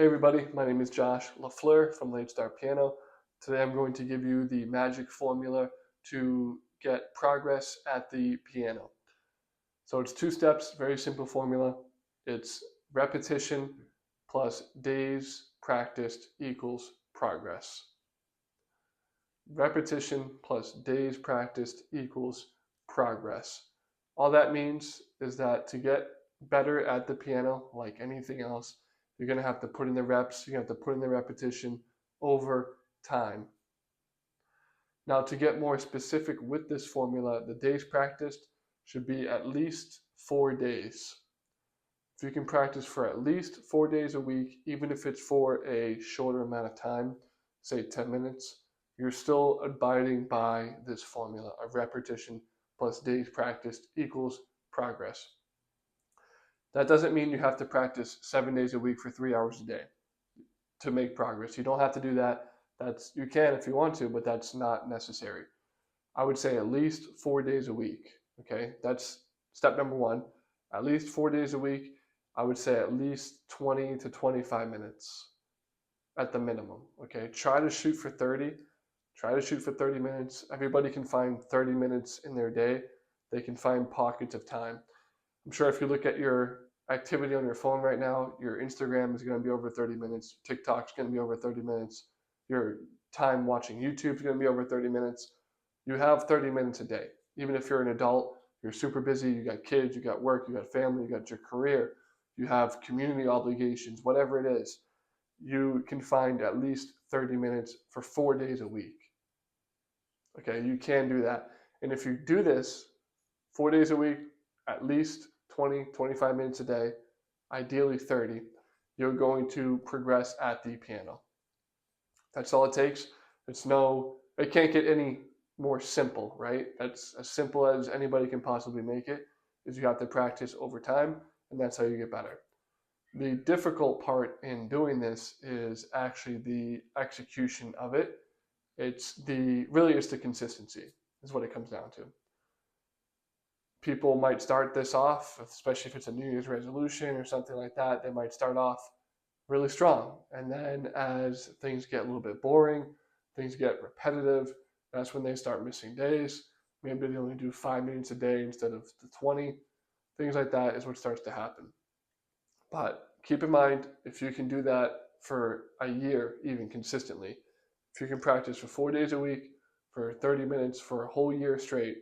Hey everybody, my name is Josh LaFleur from Late Start Piano. Today I'm going to give you the magic formula to get progress at the piano. So it's 2 steps, very simple formula. It's repetition plus days practiced equals progress. Repetition plus days practiced equals progress. All that means is that to get better at the piano, like anything else, you're going to have to put in the reps, you have to put in the repetition over time. Now, to get more specific with this formula, the days practiced should be at least 4 days. If you can practice for at least 4 days a week, even if it's for a shorter amount of time, say 10 minutes, you're still abiding by this formula of repetition plus days practiced equals progress. That doesn't mean you have to practice 7 days a week for 3 hours a day to make progress. You don't have to do that. You can if you want to, but that's not necessary. I would say at least 4 days a week. Okay, that's step number one. At least 4 days a week. I would say at least 20 to 25 minutes at the minimum. Okay, try to shoot for 30. Try to shoot for 30 minutes. Everybody can find 30 minutes in their day. They can find pockets of time. I'm sure if you look at your activity on your phone right now, your Instagram is going to be over 30 minutes. TikTok's going to be over 30 minutes. Your time watching YouTube is going to be over 30 minutes. You have 30 minutes a day. Even if you're an adult, you're super busy, you got kids, you got work, you got family, you got your career, you have community obligations, whatever it is, you can find at least 30 minutes for 4 days a week. Okay, you can do that. And if you do this 4 days a week, at least 20, 25 minutes a day, ideally 30, you're going to progress at the piano. That's all it takes. It can't get any more simple, right? That's as simple as anybody can possibly make it, is you have to practice over time, and that's how you get better. The difficult part in doing this is actually the execution of it. It's the consistency is what it comes down to. People might start this off, especially if it's a New Year's resolution or something like that, they might start off really strong. And then as things get a little bit boring, things get repetitive, that's when they start missing days. Maybe they only do 5 minutes a day instead of the 20. Things like that is what starts to happen. But keep in mind, if you can do that for a year, even consistently, if you can practice for 4 days a week, for 30 minutes, for a whole year straight,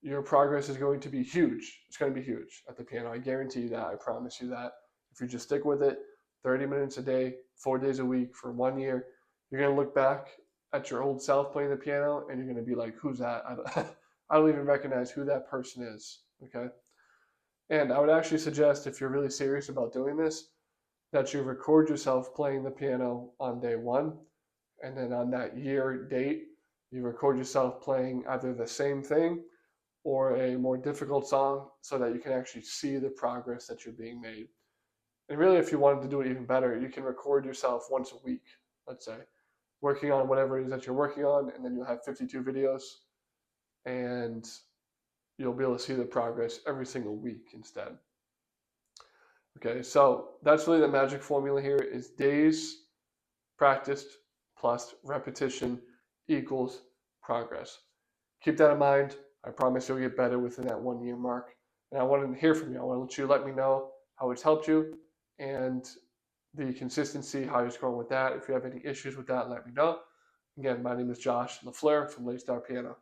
your progress is going to be huge. It's going to be huge at the piano. I guarantee you that. I promise you that. If you just stick with it, 30 minutes a day, 4 days a week for 1 year, you're going to look back at your old self playing the piano and you're going to be like, who's that? I don't even recognize who that person is. Okay. And I would actually suggest, if you're really serious about doing this, that you record yourself playing the piano on day one. And then on that year date, you record yourself playing either the same thing or a more difficult song so that you can actually see the progress that you're being made. And really, if you wanted to do it even better, you can record yourself once a week, let's say, working on whatever it is that you're working on, and then you'll have 52 videos, and you'll be able to see the progress every single week instead. Okay, so that's really the magic formula here is days practiced plus repetition equals progress. Keep that in mind. I promise you'll get better within that 1 year mark. And I want to hear from you. I want to let me know how it's helped you and the consistency, how you're going with that. If you have any issues with that, let me know. Again, my name is Josh LaFleur from Late Start Piano.